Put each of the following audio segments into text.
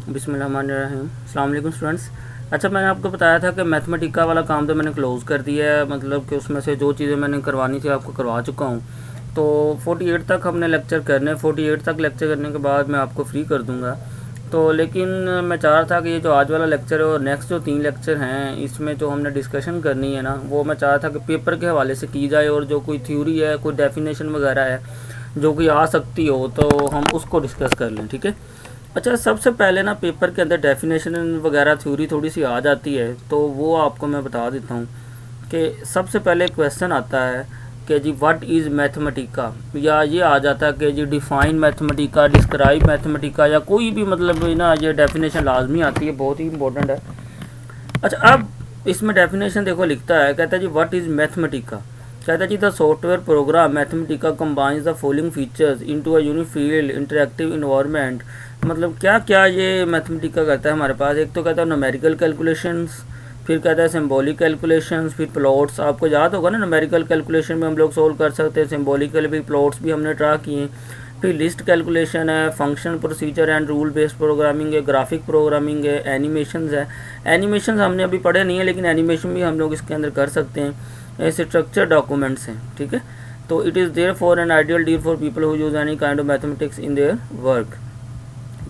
बिस्मिल्लाहिर्रहमानिर्रहीम। अस्सलाम वालेकुम स्टूडेंट्स। अच्छा, मैंने आपको बताया था कि मैथमेटिका वाला काम तो मैंने क्लोज़ कर दिया है, मतलब कि उसमें से जो चीज़ें मैंने करवानी थी आपको करवा चुका हूँ। तो 48 तक हमने लेक्चर करने, 48 तक लेक्चर करने के बाद मैं आपको फ्री कर दूँगा। तो लेकिन मैं चाह रहा था कि ये जो आज वाला लेक्चर है और नेक्स्ट जो 3 लेक्चर हैं, इसमें जो हमने डिस्कशन करनी है ना, वो मैं चाह रहा था कि पेपर के हवाले से की जाए, और जो कोई थ्योरी है, कोई डेफिनेशन वगैरह है जो कि आ सकती हो, तो हम उसको डिस्कस कर लें। ठीक है। अच्छा, सबसे पहले ना पेपर के अंदर डेफिनेशन वगैरह थ्योरी थोड़ी सी आ जाती है, तो वो आपको मैं बता देता हूँ कि सबसे पहले क्वेश्चन आता है कि जी व्हाट इज़ मैथमेटिका, या ये आ जाता है कि जी डिफ़ाइन मैथमेटिका, डिस्क्राइब मैथमेटिका, या कोई भी मतलब ना ये डेफिनेशन लाजमी आती है, बहुत ही इंपॉर्टेंट है। अच्छा, अब इसमें डेफिनेशन देखो लिखता है, कहता है जी व्हाट इज़ मैथमेटिका। कहता है जी the software program Mathematica combines the following features into a unique field interactive environment. मतलब क्या क्या ये मैथमेटिका करता है हमारे पास। एक तो कहता है न्यूमेरिकल कैलकुलेशंस, फिर कहता है सिंबॉलिक कैलकुलेशंस, फिर प्लॉट्स। आपको याद होगा ना, न्यूमेरिकल कैलकुलेशन में हम लोग सोल्व कर सकते हैं, सिंबॉलिकल भी, प्लॉट्स भी हमने ट्रा किए। फिर लिस्ट कैलकुलेशन है, function procedure and rule based programming है, ग्राफिक प्रोग्रामिंग है, एनिमेशंस है। एनिमेशंस हमने अभी पढ़े नहीं है, लेकिन एनिमेशन भी हम लोग इसके अंदर कर सकते हैं। स्ट्रक्चर डॉक्यूमेंट्स हैं। ठीक है। तो it is there for an ideal deal for people who use any kind of mathematics in their work.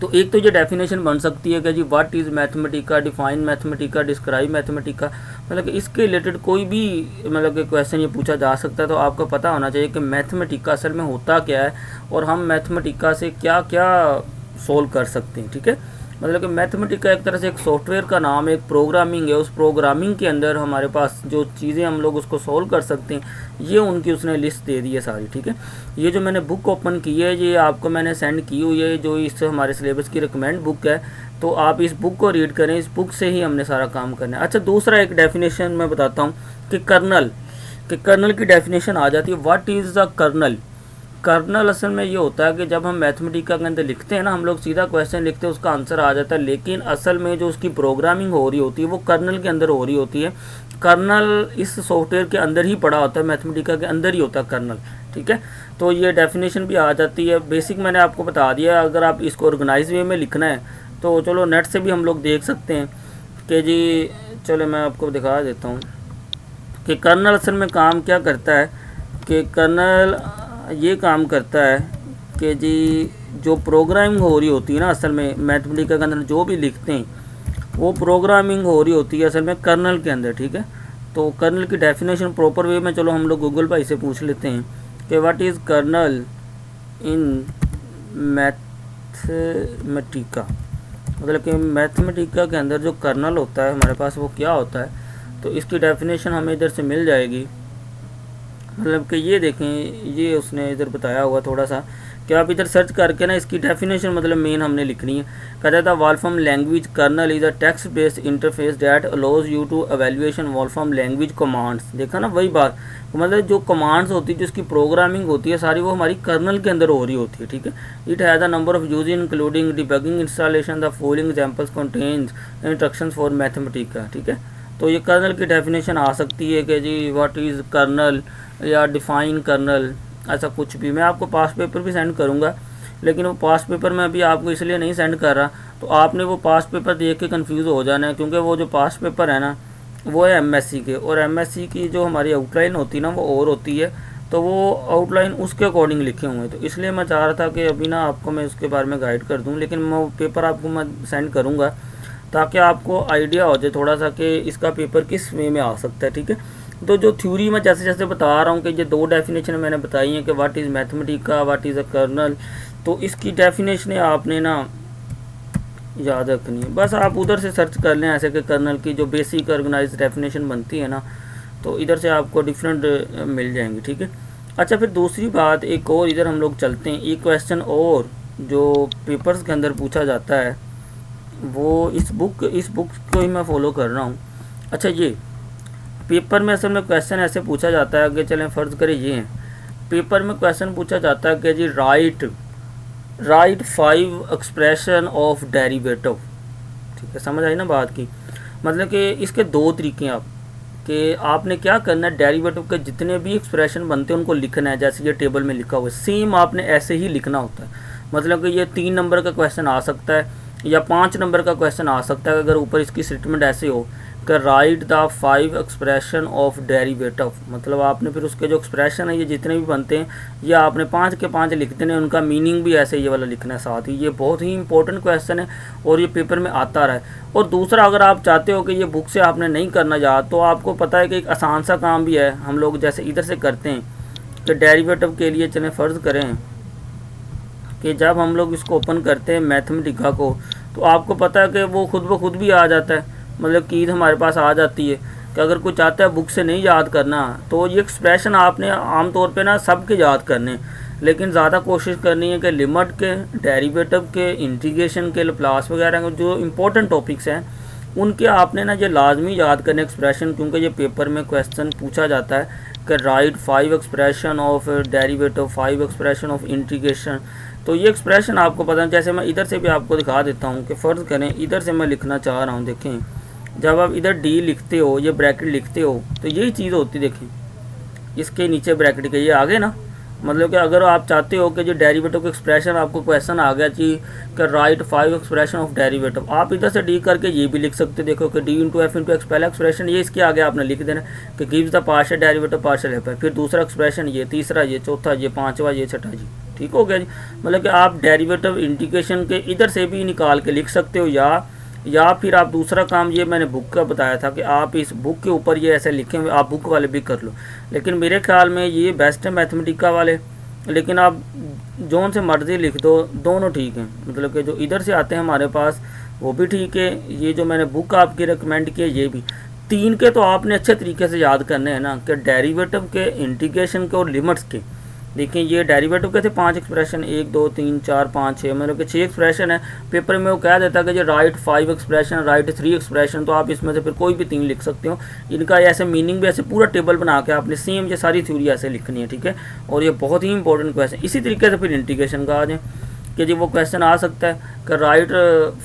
तो एक तो ये डेफिनेशन बन सकती है कि जी what is Mathematica, define Mathematica, describe Mathematica. मतलब कि इसके रिलेटेड कोई भी मतलब कि क्वेश्चन ये पूछा जा सकता है, तो आपको पता होना चाहिए कि मैथमेटिका असल में होता क्या है और हम मैथमेटिका से क्या क्या सोल्व कर सकते हैं। ठीक है। मतलब कि मैथमेटिका एक तरह से एक सॉफ्टवेयर का नाम है, एक प्रोग्रामिंग है। उस प्रोग्रामिंग के अंदर हमारे पास जो चीज़ें हम लोग उसको सोल्व कर सकते हैं, ये उनकी उसने लिस्ट दे दी है सारी। ठीक है। ये जो मैंने बुक ओपन की है, ये आपको मैंने सेंड की हुई है, जो इस हमारे सिलेबस की रिकमेंड बुक है। तो आप इस बुक को रीड करें, इस बुक से ही हमने सारा काम करना है। अच्छा, दूसरा एक डेफिनेशन मैं बताता हूँ कि कर्नल की डेफिनेशन आ जाती है। What is the kernel. Kernel असल में ये होता है कि जब हम मैथमेटिका के अंदर लिखते हैं ना, हम लोग सीधा क्वेश्चन लिखते हैं, उसका आंसर आ जाता है, लेकिन असल में जो उसकी प्रोग्रामिंग हो रही होती है वो कर्नल के अंदर हो रही होती है। कर्नल इस सॉफ्टवेयर के अंदर ही पड़ा होता है, मैथमेटिका के अंदर ही होता है कर्नल। ठीक है। तो ये डेफिनेशन भी आ जाती है। बेसिक मैंने आपको बता दिया। अगर आप इसको ऑर्गेनाइज वे में लिखना है तो चलो नेट से भी हम लोग देख सकते हैं कि जी, चलो मैं आपको दिखा देता हूँ कि कर्नल असल में काम क्या करता है। कि कर्नल ये काम करता है कि जी जो प्रोग्रामिंग हो रही होती है ना, असल में मैथमेटिका के अंदर जो भी लिखते हैं वो प्रोग्रामिंग हो रही होती है असल में कर्नल के अंदर। ठीक है। तो कर्नल की डेफिनेशन प्रॉपर वे में चलो हम लोग गूगल भाई से पूछ लेते हैं कि what is kernel in Mathematica. मतलब कि मैथमेटिका के अंदर जो कर्नल होता है हमारे पास वो क्या होता है। तो इसकी डेफिनेशन हमें इधर से मिल जाएगी। मतलब कि ये देखें, ये उसने इधर बताया हुआ थोड़ा सा कि आप इधर सर्च करके ना इसकी डेफिनेशन मतलब मेन हमने लिखनी है। कहता था Wolfram language kernel is a text based interface that allows you to evaluation Wolfram language commands. देखा ना, वही बात। मतलब जो कमांड्स होती है, जो इसकी प्रोग्रामिंग होती है सारी, वो हमारी कर्नल के अंदर हो रही होती है। ठीक है। It has a number of use including debugging installation. The following examples contains instructions for Mathematica. ठीक है। तो ये कर्नल की डेफिनेशन आ सकती है कि जी व्हाट इज़ कर्नल या डिफ़ाइन कर्नल, ऐसा कुछ भी। मैं आपको पास्ट पेपर भी सेंड करूंगा, लेकिन वो पास्ट पेपर मैं अभी आपको इसलिए नहीं सेंड कर रहा, तो आपने वो पास्ट पेपर देख के कंफ्यूज हो जाना है, क्योंकि वो जो पास्ट पेपर है ना वो है एमएससी के, और एमएससी की जो हमारी आउटलाइन होती है ना वो और होती है, तो वो आउटलाइन उसके अकॉर्डिंग लिखे हुए हैं। तो इसलिए मैं चाह रहा था कि अभी ना आपको मैं उसके बारे में गाइड कर दूँ, लेकिन मैं वो पेपर आपको मैं सेंड करूँगा ताकि आपको आइडिया हो जाए थोड़ा सा कि इसका पेपर किस वे में आ सकता है। ठीक है। तो जो थ्योरी में जैसे जैसे बता रहा हूँ कि ये 2 डेफिनेशन मैंने बताई हैं कि what is Mathematica, what is a kernel, तो इसकी डेफिनेशन आपने ना याद रखनी है। बस आप उधर से सर्च कर लें ऐसे कि कर्नल की जो बेसिक ऑर्गेनाइज डेफिनेशन बनती है ना, तो इधर से आपको डिफरेंट मिल जाएंगी। ठीक है। अच्छा, फिर दूसरी बात एक और इधर हम लोग चलते हैं। एक क्वेश्चन और जो पेपर्स के अंदर पूछा जाता है वो इस बुक को ही मैं फॉलो कर रहा हूँ। अच्छा, ये पेपर में असल में क्वेश्चन ऐसे पूछा जाता है कि चलें फ़र्ज़ करें ये हैं, पेपर में क्वेश्चन पूछा जाता है कि जी राइट 5 एक्सप्रेशन ऑफ डेरिवेटिव। ठीक है, समझ आई ना बात की। मतलब कि इसके 2 तरीके हैं आप कि आपने क्या करना है, डेरिवेटिव के जितने भी एक्सप्रेशन बनते हैं उनको लिखना है, जैसे ये टेबल में लिखा हुआ है सेम आपने ऐसे ही लिखना होता है। मतलब कि ये 3 नंबर का क्वेश्चन आ सकता है, या 5 नंबर का क्वेश्चन आ सकता है अगर ऊपर इसकी स्टेटमेंट ऐसे हो कि right the 5 expression of derivative, मतलब आपने फिर उसके जो एक्सप्रेशन है ये जितने भी बनते हैं ये आपने 5 के 5 लिख देने, उनका मीनिंग भी ऐसे ये वाला लिखना है साथ ही। ये बहुत ही इंपॉर्टेंट क्वेश्चन है और ये पेपर में आता रहा है। और दूसरा, अगर आप चाहते हो कि ये बुक से आपने नहीं करना याद, तो आपको पता है कि एक आसान सा काम भी है, हम लोग जैसे इधर से करते हैं कि डेरिवेटिव के लिए चलें फ़र्ज़ करें कि जब हम लोग इसको ओपन करते हैं मैथमेटिका को, तो आपको पता है कि वो खुद ब खुद भी आ जाता है, मतलब कीज़ हमारे पास आ जाती है कि अगर कोई चाहता है बुक से नहीं याद करना तो ये एक्सप्रेशन आपने आम तौर पे ना सब के याद करने, लेकिन ज़्यादा कोशिश करनी है कि लिमिट के, डेरिवेटिव के, इंटीग्रेशन के, लैप्लास वगैरह के जो इंपॉर्टेंट टॉपिक्स हैं उनके आपने ना ये लाजमी याद करने एक्सप्रेशन, क्योंकि ये पेपर में क्वेश्चन पूछा जाता है कि right 5 expression of derivative, 5 expression of integration. तो ये एक्सप्रेशन आपको पता है, जैसे मैं इधर से भी आपको दिखा देता हूँ कि फ़र्ज़ करें इधर से मैं लिखना चाह रहा हूँ, देखें जब आप इधर डी लिखते हो, ये ब्रैकेट लिखते हो, तो यही चीज़ होती है, देखें इसके नीचे ब्रैकेट के ये आगे ना, मतलब कि अगर आप चाहते हो कि जो डेरिवेटिव का एक्सप्रेशन, आपको क्वेश्चन आ गया कि राइट 5 एक्सप्रेशन ऑफ डेरिवेटिव, आप इधर से डी करके ये भी लिख सकते हो, देखो कि D into F into x पहला एक्सप्रेशन ये, इसके आगे आपने लिख देना कि gives the partial derivative partial F, फिर दूसरा एक्सप्रेशन ये, तीसरा ये, चौथा ये, पाँचवा ये, छठा जी। ठीक हो गया जी। मतलब कि आप डेरिवेटिव इंटीग्रेशन के इधर से भी निकाल के लिख सकते हो, या फिर आप दूसरा काम, ये मैंने बुक का बताया था कि आप इस बुक के ऊपर ये ऐसे लिखे हुए, आप बुक वाले भी कर लो, लेकिन मेरे ख्याल में ये बेस्ट है मैथमेटिका वाले, लेकिन आप जोन से मर्जी लिख दो, दोनों ठीक हैं। मतलब कि जो इधर से आते हैं हमारे पास वो भी ठीक है, ये जो मैंने बुक आपकी रिकमेंड की है ये भी। 3 के तो आपने अच्छे तरीके से याद करने हैं ना, कि डेरिवेटिव के, इंटीग्रेशन के और लिमिट्स के। देखिए ये डेरिवेटिव के थे 5 एक्सप्रेशन, 1 2 3 4 5 6, मतलब कि 6 एक्सप्रेशन है। पेपर में वो कह देता है कि जो राइट 5 एक्सप्रेशन, राइट 3 एक्सप्रेशन, तो आप इसमें से फिर कोई भी 3 लिख सकते हो। इनका ऐसे मीनिंग भी ऐसे पूरा टेबल बना के आपने सेम ये सारी थ्योरी ऐसे लिखनी है, ठीक है। और ये बहुत ही इंपॉर्टेंट क्वेश्चन। इसी तरीके से फिर इंटीग्रेशन का आ जाए कि जी वो क्वेश्चन आ सकता है कि राइट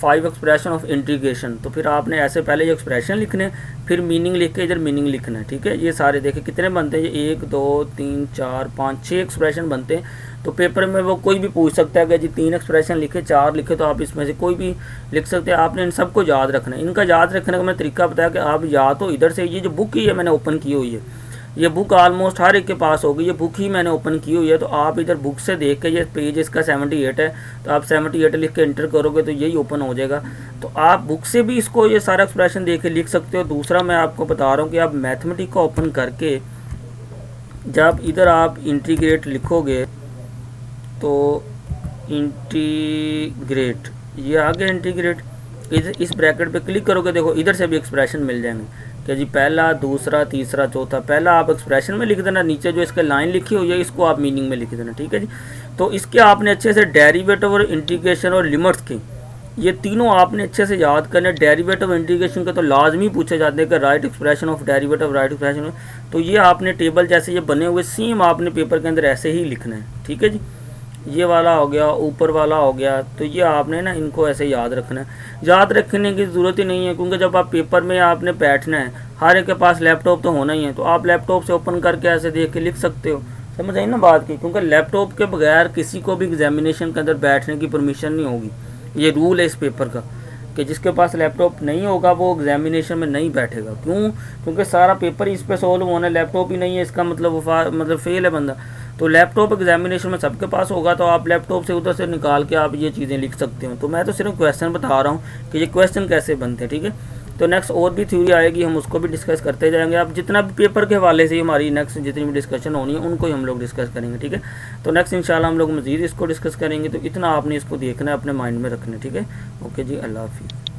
5 एक्सप्रेशन ऑफ इंटीग्रेशन, तो फिर आपने ऐसे पहले ये एक्सप्रेशन लिखने, फिर मीनिंग लिख के इधर मीनिंग लिखना है, ठीक है। ये सारे देखें कितने बनते हैं, ये 1 2 3 4 5 6 एक्सप्रेशन बनते हैं। तो पेपर में वो कोई भी पूछ सकता है कि जी 3 एक्सप्रेशन लिखे, 4 लिखे, तो आप इसमें से कोई भी लिख सकते हैं। आपने इन सबको याद रखना है। इनका याद रखने का मैं तरीका बताया कि आप या तो इधर से, ये जो बुक ही है मैंने ओपन की हुई है, ये बुक ऑलमोस्ट हर एक के पास होगी, ये बुक ही मैंने ओपन की हुई है, तो आप इधर बुक से देख के, ये पेज इसका 78 है, तो आप 78 लिख के एंटर करोगे तो यही ओपन हो जाएगा। तो आप बुक से भी इसको ये सारा एक्सप्रेशन देख के लिख सकते हो। दूसरा मैं आपको बता रहा हूँ कि आप मैथमेटिक को ओपन करके जब इधर आप इंटीग्रेट लिखोगे तो इंटीग्रेट, ये आ गया इंटीग्रेट, इस ब्रैकेट पे क्लिक करोगे, देखो इधर से भी एक्सप्रेशन मिल जाएंगे कि जी पहला, दूसरा, तीसरा, चौथा। पहला आप एक्सप्रेशन में लिख देना, नीचे जो इसके लाइन लिखी हुई है इसको आप मीनिंग में लिख देना, ठीक है जी। तो इसके आपने अच्छे से डेरिवेटिव और इंटीग्रेशन और लिमिट्स के, ये तीनों आपने अच्छे से याद करने। डेरिवेटिव इंटीग्रेशन के तो लाजमी पूछे जाते हैं कि right expression of derivative, right expression, तो ये आपने टेबल जैसे ये बने हुए सेम आपने पेपर के अंदर ऐसे ही लिखना है, ठीक है जी। ये वाला हो गया, ऊपर वाला हो गया, तो ये आपने ना इनको ऐसे याद रखना है। याद रखने की ज़रूरत ही नहीं है, क्योंकि जब आप पेपर में आपने बैठना है, हर एक के पास लैपटॉप तो होना ही है, तो आप लैपटॉप से ओपन करके ऐसे देख के लिख सकते हो। समझ आई ना बात की, क्योंकि लैपटॉप के बगैर किसी को भी एग्जामिनेशन के अंदर बैठने की परमिशन नहीं होगी। ये रूल है इस पेपर का कि जिसके पास लैपटॉप नहीं होगा वो एग्जामिनेशन में नहीं बैठेगा। क्यों? क्योंकि सारा पेपर इस पे सॉल्व होना है, लैपटॉप ही नहीं है, इसका मतलब फेल है बंदा। तो लैपटॉप एग्जामिनेशन में सबके पास होगा, तो आप लैपटॉप से उधर से निकाल के आप ये चीज़ें लिख सकते हो। तो मैं तो सिर्फ क्वेश्चन बता रहा हूँ कि ये क्वेश्चन कैसे बनते हैं, ठीक है। तो नेक्स्ट और भी थ्योरी आएगी, हम उसको भी डिस्कस करते जाएंगे। आप जितना भी पेपर के हवाले से हमारी नेक्स्ट जितनी भी डिस्कशन होनी है उनको ही हम लोग डिस्कस करेंगे, ठीक है। तो नेक्स्ट इंशाल्लाह हम लोग मज़ीद इसको डिस्कस करेंगे। तो इतना आपने इसको देखना है, अपने माइंड में रखना है, ठीक है। ओके जी, अल्लाह हाफिज़।